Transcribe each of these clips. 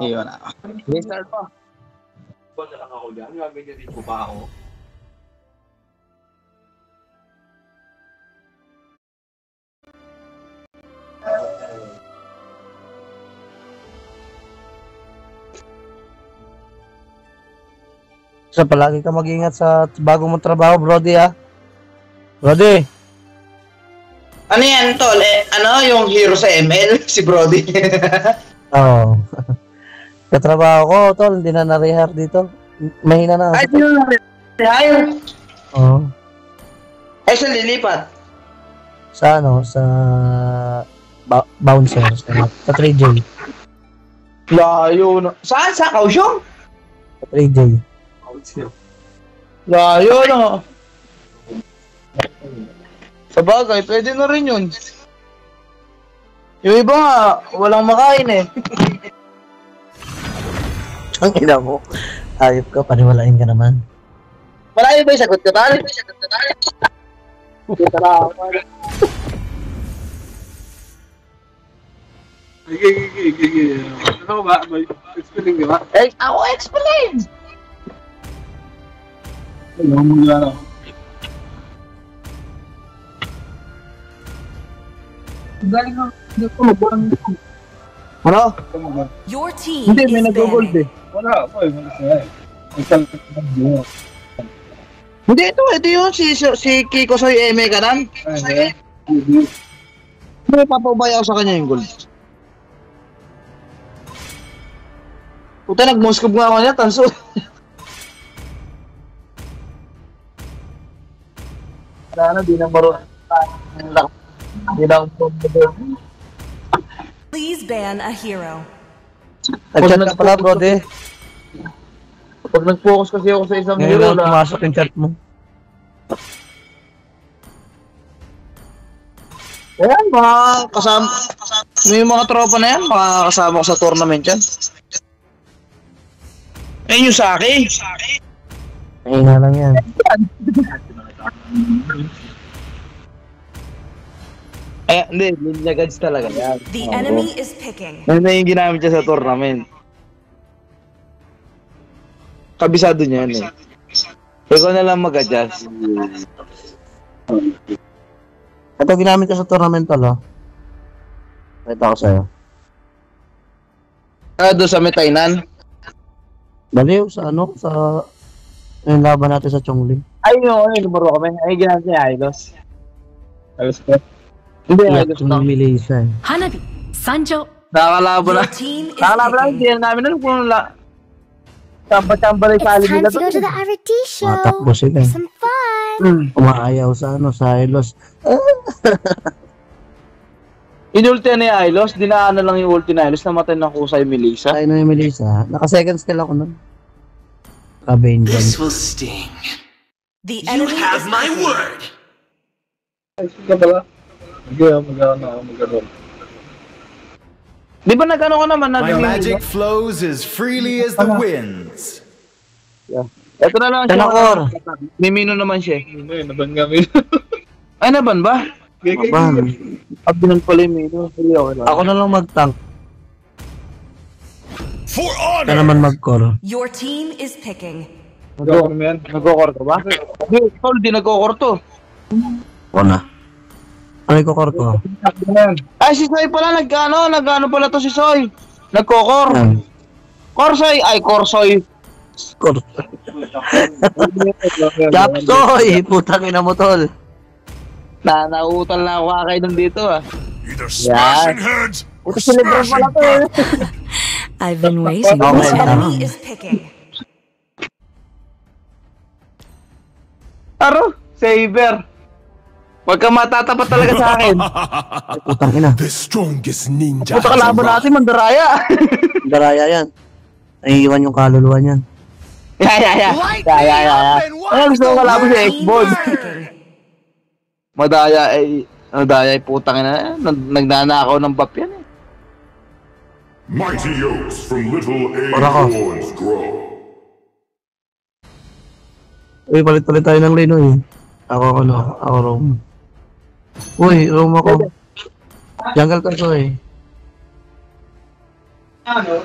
Iyon na. Restart pa. Ba na lang ako dyan? Gaganyanin ko pa ako. So, palagi ka mag-ingat sa bago mong trabaho, Brody, ah. Brody. Ano yan, tol? Ano yung hero sa ML? Si Brody. Oo. Katrabaho ko, tol. Hindi na na-rehire dito. Mahina na. Ay, sino na rin? Oo. Ay, sa lilipat. Sa ano? Sa bouncer. Sa 3J. Layo na. Saan? Sa Kaohsiung? Sa 3J. Layo na. Sa bagay, pwede na rin yun. Yung iba nga, walang makain eh. Ang ina mo. Ayop ka, paniwalain ka naman. Malayo ba yung sagot ko, tal? Sige. Ano ba? May explain ka ba? Eh, ako explain! Ano mo gano'n? Galing ako. Ano? Your team Hindi, may is nag-gold banning. eh. Wala ako eh. Wala siya eh. Hindi, ito yun. Si Kiko Soy Eme ka nan. May papabaya ako sa kanya yung gold. Puta, nag-moskop nga ako niya, tanso. Sana, di na maro. Di na ako. Please ban a hero. Nag-chat ka pala, Brody. Pag nag-focus kasi ako sa isang Ngayon hero lang na, pumasok yung chat mo. ayan, mga kasama, may mga tropa na yan, mga kasama ko sa tournament yan. Ayun yung Saki. Mahina lang yan. Eh, hindi, Ninja Gods talaga yan. The enemy is picking. Yan na yung ginamit niya sa tournament. Kabisado niya yan eh. Ikaw na lang mag-adjust. Ito ginamit ko sa tournament, tol, oh. Pakita ko sa'yo. Doon sa Metainan. Baliw, sa ano? Sa yung laban natin sa Chongling. Ay, yung lumaro kami. Ay, ginamit niya Ailos. Ailos ko? Hindi, Ailos Yung lang. Melissa, eh. Hanabi, Sanjo. Nakakalaban na. Your team is Nakakalaban lang, hindi picking. na namin alam kung Chamba-chamba rin It's tali time nila to go to the RT show. Matakbo sila, eh. Some fun. Umaayaw sa ano, sa Ilos. Inulti na yung Ailos, dinaanan lang yung ulti na Ailos, namatay ng kusay Melissa. Tayo na yung Melissa. Naka-second skill ako nun. Avenger. This will sting. The You enemy have is my picking. word. Ay, sige pala. Mag-ano. Di ba nag-ano ka naman? My magic flows as freely as the winds. Ito na lang siya. Tenakor. Mimino naman siya. Ano yun, naban kami. Ay, naban ba? Maban. Abinan pala yung Mino. Ako na lang mag-tank. For Ka honor. naman mag-core. Your team is picking. Mag-ano mo yan? Nagkokor ka ba? Hindi, Tol, di nagkokor to. Ako na. Ano yung core ko? Ay, si Soy pala, nag-ano pala to si Soy. Nagkokor. Yan. Korsoy, ay Korsoy. Core. Chapsoy! Putang ina mo, tol. Nauutal na ako kakainom dito ah. Either smashing heads or Ito si Lebron pala smashing to eh. I've been waiting. Okay, The tama. enemy is picking. Aro, Saber. Huwag ka matatapat talaga sa akin. Putang ina. The strongest ninja Puta has kalaban natin, arrived. mandaraya. Daraya yan. Naiiwan yung kaluluwa niyan. Ya. Ano gusto ko kalaban si Your team X-Bond? is picking. Madaya ay putang ina. Nagnanakaw ng bap yan eh. Mighty oaks from little Ora ko. acorns grow. Uy, palit-palit tayo ng lane, uy. Ako roam. Uy, roam ako. Jungle ka to, eh.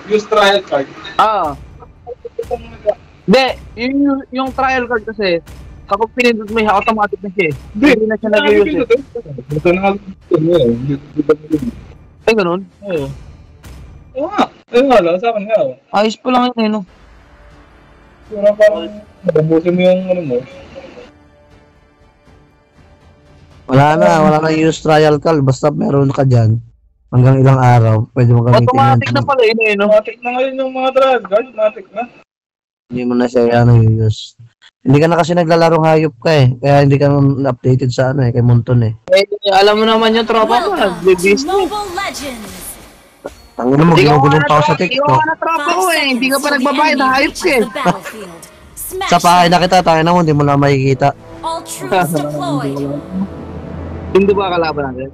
use trial card. Hindi, yung trial card kasi, kapag pinindot mo yung automatic na siya eh. Hindi na siya nag-use eh. Ito na nga. Ay, ganun? Oo. Oo nga. Ayun nga lang, sa akin nga. Ayos pa lang yun eh, no? Parang nabubusin mo yung ano mo. Wala na use trial call. Basta meron ka dyan, hanggang ilang araw, pwede mo gamitin Automatic na pala yun eh, no? Automatic na ngayon yung mga trial card. Automatic na. Hindi mo na siya use. Hindi ka na kasi naglalarong hayop ka eh. Kaya hindi ka updated sa ano eh, kay Monton eh. Alam mo naman yung tropa ko, Welcome nag-business. to Mobile Legends. Tangin mo, ginugulong pa ako sa Ikaw TikTok. ka na tropa ko eh, hindi ka pa nagbabayad na hayop ka eh. Sa pahay na kita, tangin na mo, hindi mo na makikita. All troops deployed. Hindi ba kalaban natin?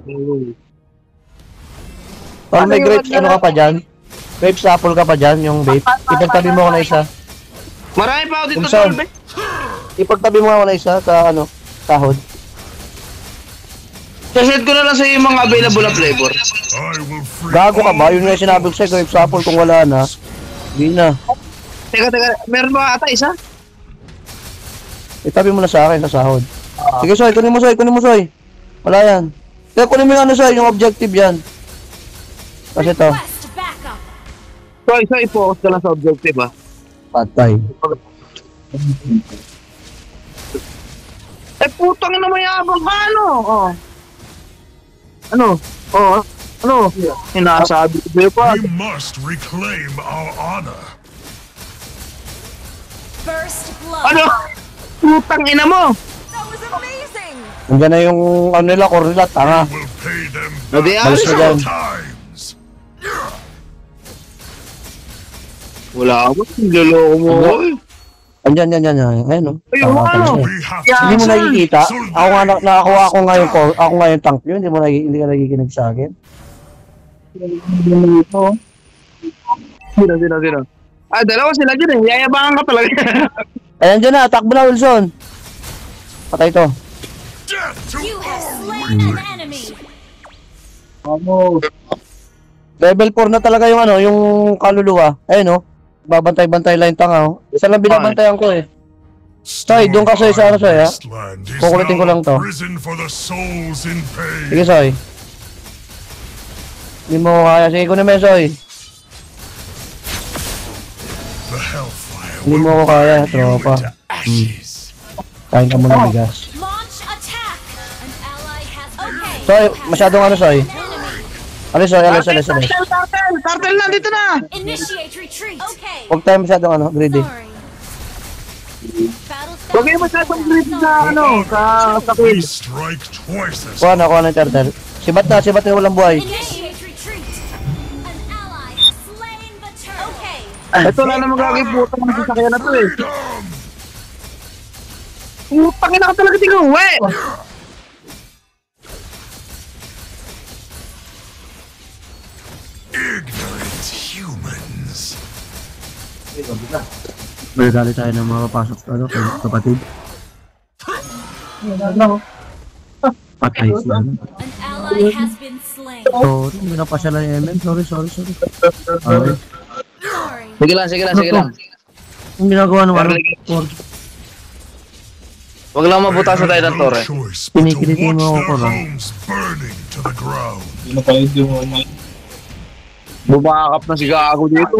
Tol, may grapes, ano ka pa dyan? Grapes apple ka pa dyan, yung vape. Ipagtabi mo ako na isa. Marami pa ako dito, Kumsan. Tolbe. Ipagtabi mo ako na isa sa ano, sahod. Sasend ko na lang sa iyo yung mga available na flavor. I will free Gago ka ba? Yun nga yung sinabi ko sa'yo, grapes apple kung wala na. Hindi na. Teka, meron ba ata isa? Itabi mo na sa akin, sa sahod. Sige, Soy, kunin mo, Soy. Wala yan. Kaya kunin mo yung ano, Soy, yung objective yan. Kasi to, Request backup. So, isa i-focus ka lang sa objective ah. patay. Eh, putang na mayabang ka, ano? Oh. Ano? Oh, ano? Sinasabi ko sa'yo pa. We must reclaim our honor. First blood. Ano? Putang ina mo! That was amazing. Nandiyan na yung ano nila, core nila, tanga. We will pay them Hindi, back alis na dyan. times. Wala ako, niloloko mo ako eh. Andyan, ayun o. Ayun, Tama ano? talaga. We have Yeah. Hindi mo to nakikita? Ako nga, nakakuha ako nga yung core, ako nga yung tank yun, hindi ka nakikinig sa akin. Sino? Ah, dalawa sila dyan eh. Yayabangan ka talaga. Ayan dyan na, takbo na, Wilson. Patay to. death to You have all slain an enemy. Level 4 na talaga yung ano, yung kaluluwa. Ayun o. Babantay-bantay lang yung tanga o. Isa lang binabantayan ko eh. Soy, doon ka, Soy, sa ano, Soy, ha? Wasteland is Kukulitin ko now lang to. a prison for the souls in pain. Sige, Soy. Hindi mo kaya. Sige, kunin mo yun, Soy. The hellfire Hindi will mo ko kaya, burn you tropa. into ashes. Kain ka muna bigas. Launch attack. An ally has okay. Soy, masyadong ano, Soy? An enemy. Alis, Soy, alis. Cartel na, dito na! Initiate retreat. Okay. Huwag tayo masyadong ano, greedy. Sorry. Battle Huwag kayo masyadong grid sa ano, sa We quiz. strike twice as Kuha na yung turtle. Sibat na walang buhay. Initiate retreat. An ally has slain the turtle. Okay. Ito lang naman gagawin putang ng sasakyan na to eh. freedom. Putang ina ka talaga tingnan mo eh! Ignorant humans. May dali tayo ng mga papasok ano, kapatid. Patay siya. An ally has been slain. Sorry, hindi na pa siya ng MM. Sorry. Okay. Sorry. Sige lang. Ang ginagawa ng ano? Huwag lang mabuta sa tayo ng No tore. choice but to Pinikilitin watch mo their ako, no? homes burning to the ground. Bumakakap na si Gago dito.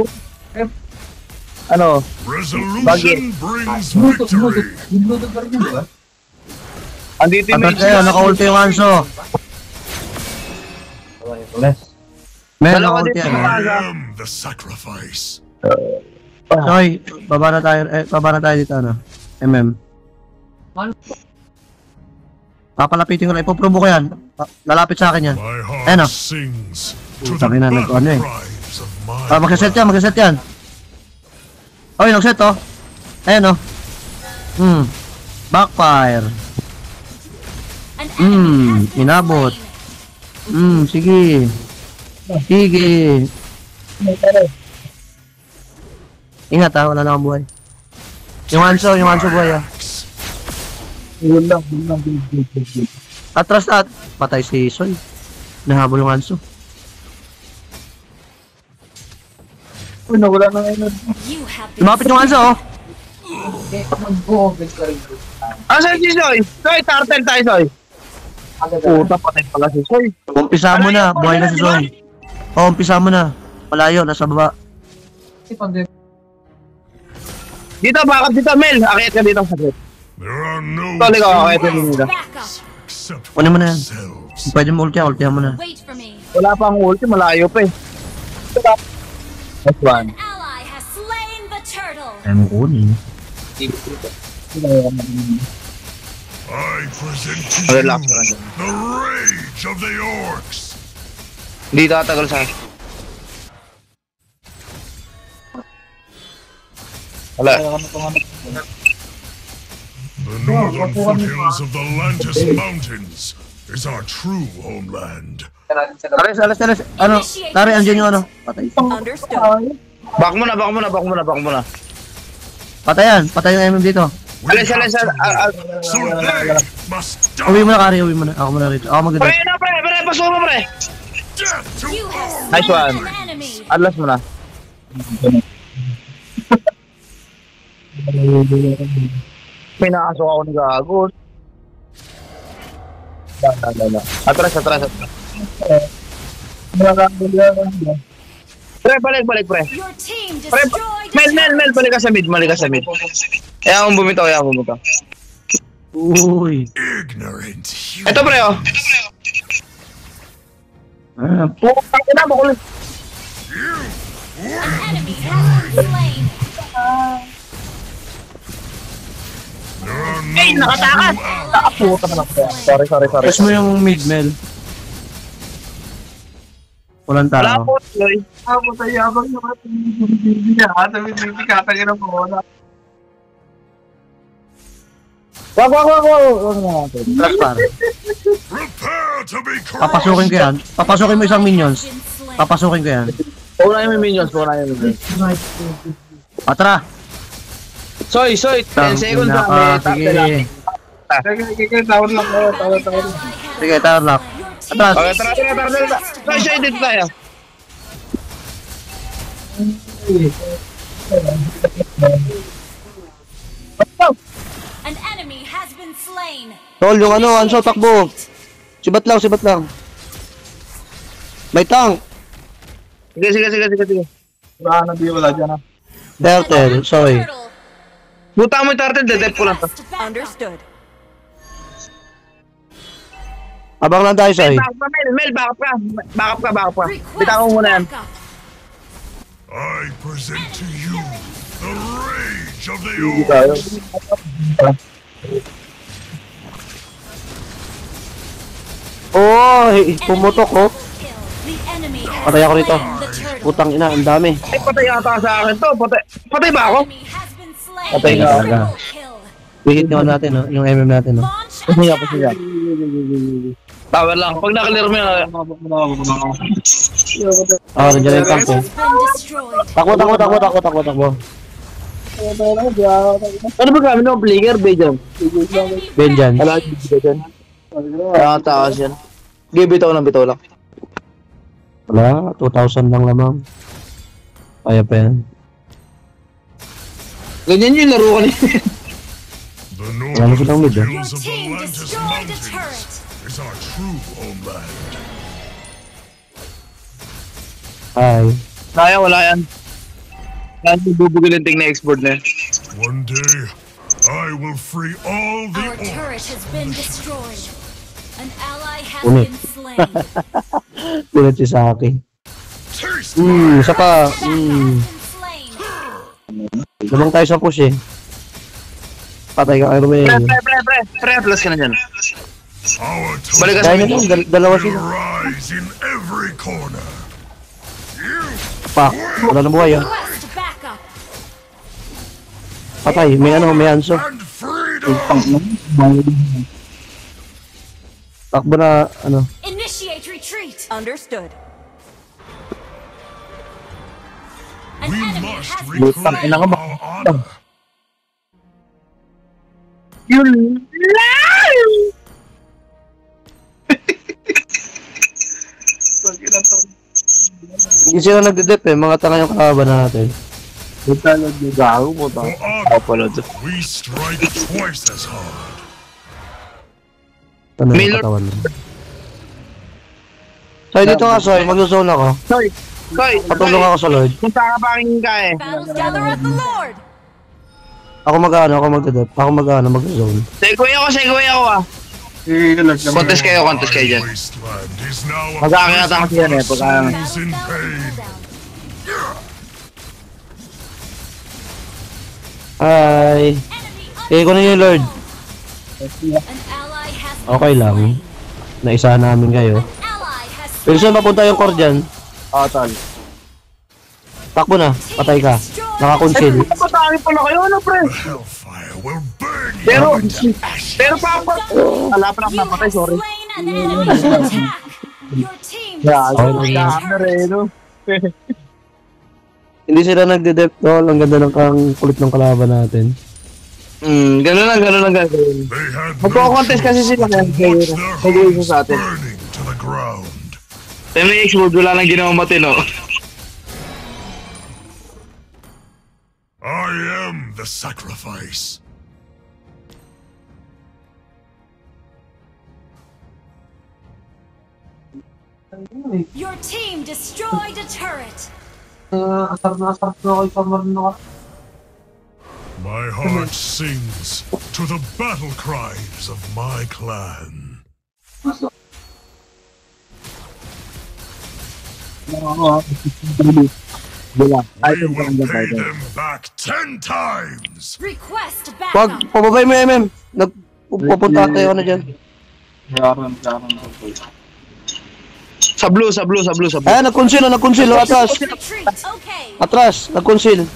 Ano? Resolution brings victory. Andito yung Atat kayo, naka-ulti yung Anso. Meron Dalawa naka-ulti dito. yan. I am the sacrifice. Soy, baba na tayo dito, ano? MM. Papalapitin ko na, ipoprobo ko yan. Lalapit sa akin yan. My Ano? heart sings to the Sabi na, battle ano eh. cries of my Magsaset yan. Oy, nagset oh. Ayan oh. Backfire. An enemy has been inabot. slain. Sige. Ingat ha, wala na akong buhay. Yung Anso buhay ah. Atras na. Patay si Soy. Nahabol yung Anso. Uy, nawala na ngayon. You have been Lumapit yung Hanzo, oh. Saan si Soy? Soy, turtle tayo, Soy. Puta, patay pala si Soy. Umpisa mo na, buhay na si Zoe. Oo, umpisa mo na. Malayo, nasa baba. Dito, bakit dito, Mel? Akit ka dito, saglit. There are no Tol, ikaw, akit ka dito. backup. except Kunin mo na yan. themselves. Pwede mo ultihan mo na. Wait for me. Wala pang ulti, malayo pa eh. Next one. Ally has slain the turtle. Kaya mo kunin. I present to you Relax ka lang. the rage of the orcs. Hindi tatagal sa akin. Wala. The northern foothills of the Lantis Mountains is our true homeland. Ares. Ano? Tari, andyan yung ano? Patay. Understood. Back mo na. Patay yung MM dito. Alis. So they must die. Uwi mo na, Kari, uwi mo na. Ako muna rito. Ako Pre, magdadrive. pre, pasuro mo, pre. Death to You have all. Nice slain one. an enemy. Atlas mo na. Pinakasok ako ni Gagos. Atras. Pre, balik, pre. Your team Pre, destroyed a Mel, balik ka sa mid. Kaya akong bumitaw. Uy. Ignorant Ito, pre, oh. Pukak na, bakul. An enemy has been slain. There are no Ay, nakatakas! true Puta na lang. Sorry. Press mo yung mid, Mel. Walang Wala tao. po, Loy. Ako tayo, abang naman. Hindi niya, sabi hindi katangin ang bola. Wag na natin. Trust pare. Prepare to be Papasukin ko yan. Papasukin mo isang minions. Papasukin ko yan. Paunahin mo yung minions. Atra. Soy, 10 seconds na. Sige. Sige, tawad lang ko. Tawad. Sige, tower lock. Atras. Okay, tara. Soy, dito tayo. An enemy has been slain. Tol, yung ano, Anso, takbo. Sibat lang. May tank. Sige. Wala dyan. Turtle, sorry. Turtle. Buta mo yung turtle, dedep ko lang to. Understood. Abang lang tayo, sorry. Mel, backup ka. Request Bitaw mo muna yan. backup. I present to you the rage of the orcs. Oy, pumutok ko. Kill. The enemy has Patay ako rito. slain the turtle. Putang ina, ang dami. Ay, patay yata sa akin to. Patay ba ako? Enemy has been slain. Patay ka talaga. Triple kill. Hihit nyo natin, no? Yung MM natin, no? Launch attack. Tower lang. Pag nakalir mo yan. Oh, nandiyan yung tank, eh. Has been destroyed. Takbo. Ano ba kami no? Flicker, Bejan. Enemy Benjan. Wala, Bejan. Kaya takas yan. Sige, bitaw lang. Wala, 2,000 lang lamang. Kaya pa yan. Ganyan yung laro ko niya. The Wala silang mid, northern Your foothills of the team Lantis destroyed a Mountains turret. is our true homeland. Ay. Kaya, wala yan. Kaya bubugil yung ting na export na yan. One day, I will free all the Our orcs. turret has been destroyed. An ally has Unit. been slain. Pinat si Saki. Taste Isa pa. Backup has been slain. Lamang tayo sa push, eh. Patay ka, Irwin. Pre, plus ka na dyan. our Balik ka Kaya sa nyo mid. lang, dalawa will sila. rise in every corner. Pa, wala na buhay, ah. Request backup. Patay, may Anso. And freedom! Takbo na, Initiate retreat. Understood. An We enemy must has been reclaim slain. our honor. Yun lang! Hindi Hindi sila nagdidip eh, mga tanga yung kalaban natin. Ito na gago mo to. For Ako pala honor, to. we strike twice as hard. Ano yung Miller- katawan mo? Soy, dito nga Soy, mag-zone ako. Koy! Patulong ako sa Lord. Kung saan ka pakinggan ka eh. Battles gather at the Lord. Ako magdidip. Ako mag-zone. Segway ako ah. Contest kayo dyan. Wasteland is now a Mag-aakyat ako siya eh. Pagka... Battle in spell and pain. cooldown. Ay. Enemy Ko na yung Lord. An ally has been Okay lang. slain. Naisahan namin kayo. Ally has Pero saan mapunta yung core dyan? Tol. Takbo na. Patay ka. Nakakonsil. Patami pala kayo, ano pre? Hellfire will burn you. Pero papa... Wala pa lang You napatay, have sorry. slain an enemy's attack. Your team Gago, destroyed a scammer eh, no? Hindi sila nagde-dep tol. Ang ganda ng kulit ng kalaban natin. Gano'n lang gagawin. They had Magko-contest kasi sila choice but kaya to watch their nag-iisa homes sa atin. burning to the ground. Time na explode, wala nang ginawa matino. I am the sacrifice. Your team destroyed a turret. My heart sings to the battle cries of my clan. Wala. We will pay them back 10 times. Request Wag, backup. pababay mo MM. Pupunta tayo na dyan. Sa blue. Ayan, nag-conceal. Atras. Retreat. Okay. Atras, nag-conceal.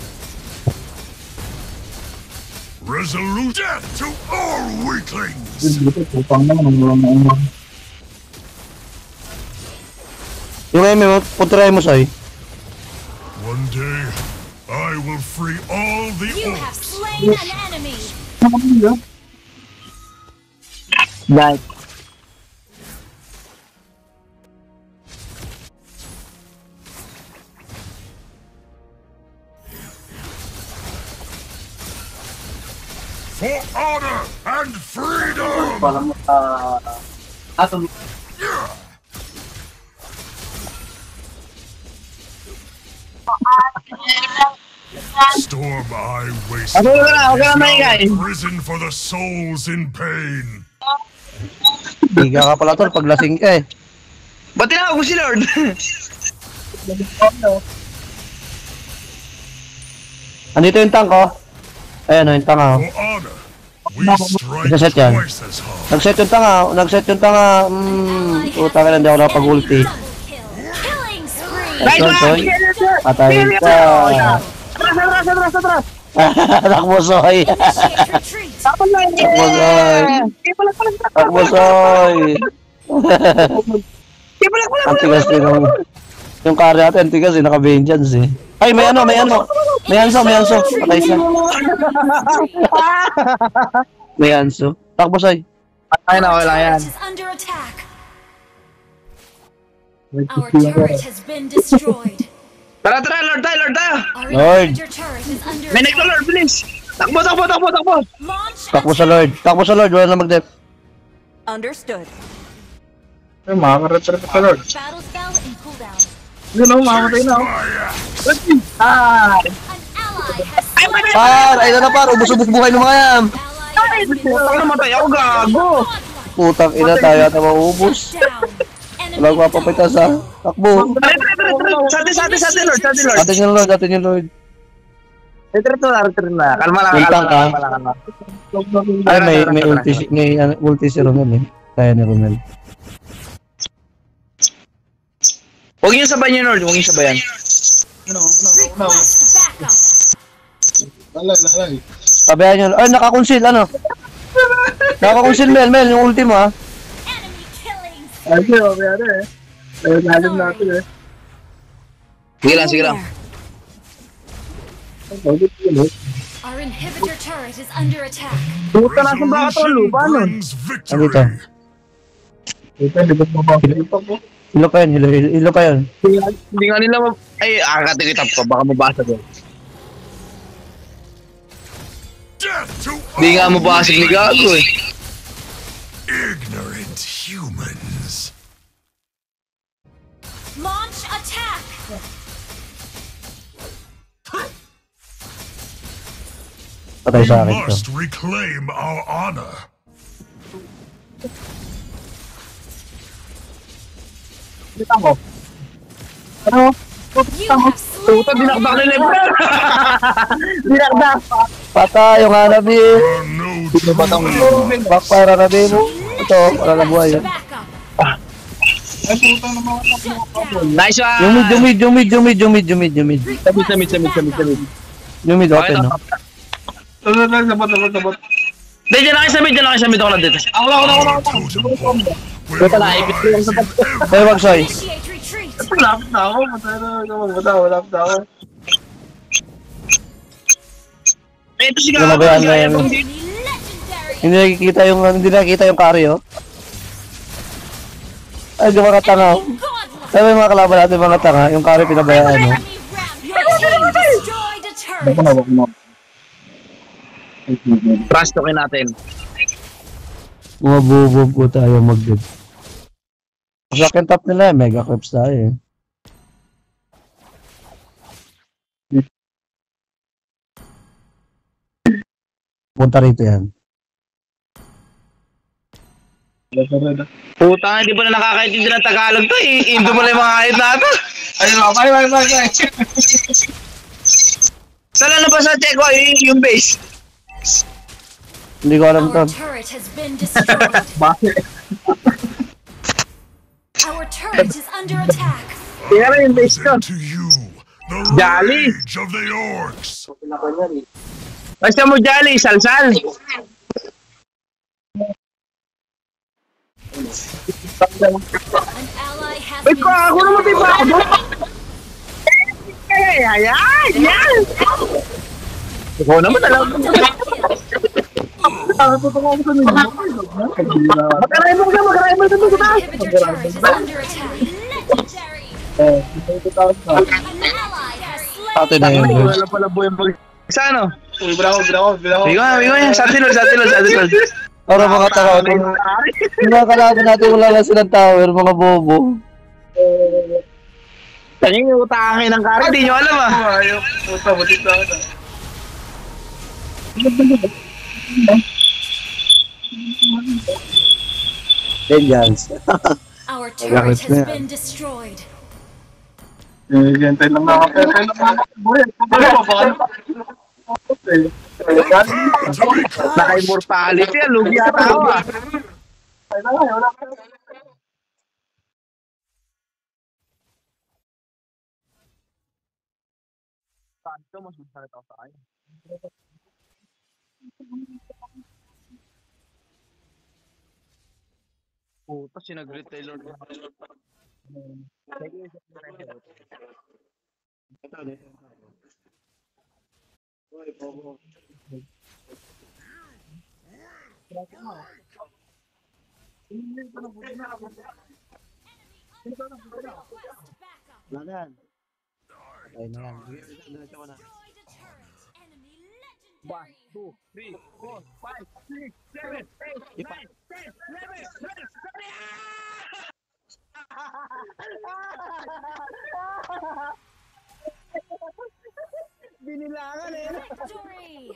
Resolute death to all weaklings. Yung MM, puntaray mo Soy. One day, I will free all the You have orcs. slain an enemy. Dahil. For honor and freedom. Storm I waste. Ako na maingay. Prison for the souls in pain. Higa ka pala tol, pag lasing ka eh. Ba't tinawag mo si Lord? Andito yung tank oh. Ayan o, yung tank oh. For honor, we strike Nagsaset yan. twice as hard. Nag-set yung tanga. Puta ka na, hindi ako nakapag-ulti. Double kill. Killing spree. Ayun, Soy. Patay ka. Atras. Takbo, Soy. Initiate retreat. Tapos na yun. Takbo, Soy. Takbo, Soy. Ang tigas din ng... Yung carry natin, ang tigas eh, naka-vengeance eh. Ay, may ano. May anso. Patay siya. May anso. Takbo, Soy. Ay na, wala yan. Turret is under attack. Our turret has been destroyed. Tara, Lord tayo. Our Lord. inhibitor turret is under May next attack. Lord, please. Takbo. Launch Takbo sa Lord. Wala na mag-dep. Understood. Ay, makaka-retreat ka, Lord. Battle spell and cooldown. Yun o, makamatay na. Ah! An ally has slain. Ay na par. Ubus-ubus buhay ng mga yan. Ally has been Putang namatay ako, gago. Putang ina tayo at maubos. down. Wala ko papapita sa takbo. Sa atin, Lord. Atin yung Lord. Retreat na. Kalma lang. Yung tank, ah. Ay, may Tara. ulti si Romel eh. Kaya ni Romel. Huwag yung sabayan niyo, Lord. Request backup. Sabihan nyo, ay nakakonsil, ano? Nakakonsil Mel, yung ulti mo ah. Enemy killing. Sige lang. Our inhibitor turret is under attack. Puta na sa baka to, lupa nun. Brings Ano ito? victory. Hilo pa yun. Hindi nga nila Ay, kakatikitap ko. Baka mabasa doon. Death to Di nga mabasag ni Gago eh. ignorant humans. Launch attack. Patay We sa akin to. must reclaim our honor. You have slain Puta, dinakdak na Lebron. Dinakdak. Patay yung hanabi. There are no true Backfire hanabi mo. Ito, wala na buhay yun. backup. Nice one. Jumid. Samid. Jumid, open, no? Sabot. Hindi, dyan lang kayo samid ako na dito. Ako lang. totem pole will Ito na, ipit ko lang sa rise in every Ay, wag, Soy. Initiate retreat. Malapit na ako. Malapit na ako. Ito si Gago. Lumabayan na yan. Enemy legendary. Hindi nakikita yung carry, oh. Ay, di mga tanga, oh. Godlike. Sabi yung mga kalaban natin, mga tanga, yung carry pinabayaan, oh. Enemy rampage. Your team destroyed a turret. Trust token natin. Mga bubo po tayo mag-good. Second top nila, mega clips tayo, eh. Punta rito yan. Puta, hindi pa na nakakaintindi ng Tagalog to eh. Indo mo lang yung mga kahit natin. Ayun ako. Bye. Saan na ba sa Checo yung base? Hindi ko alam to. Our turret has been destroyed. Our turret is under attack. Tingnan na yung base ko. to you the Jolly. rage of the orcs. Basta mo Jolly, salsal. An ally has Uy, been ako naman diba ako doon? Ayan! Ikaw naman alam mo. Magkaray mo inhibitor turret is under attack. Legendary. An ally has slain. Pati na yun, bro. Wala pala buhay mag... Sa ano? Bigo Bigo. Sa tilod. Para mga tanga, yung mga kalaban natin, wala na silang tower, mga bobo. Tanging yung utangin ng kari, di nyo alam ah. Ayaw. Puta, butit na ako. Vengeance. Our turret has been destroyed. Gantay lang ako. Naka-immortality yan, lugi ata ako ah. Puta, sinagrit Taylor. Lagan. Ay na yan. Destroyed a turret. Enemy legendary. 2, 3, 4, 5, 6, 7, 8, 9, 10, 11, 12. Binilangan eh. Victory.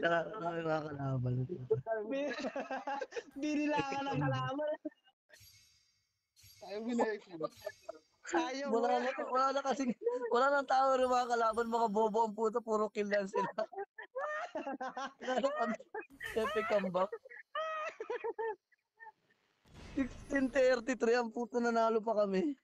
Nakakalaban. Binilangan ang kalaban. Ayaw mo. Wala nang tao ng mga kalaban, mga bobo ang puto, puro kill lang sila. Epic comeback. 16-33 ang puto, nanalo pa kami.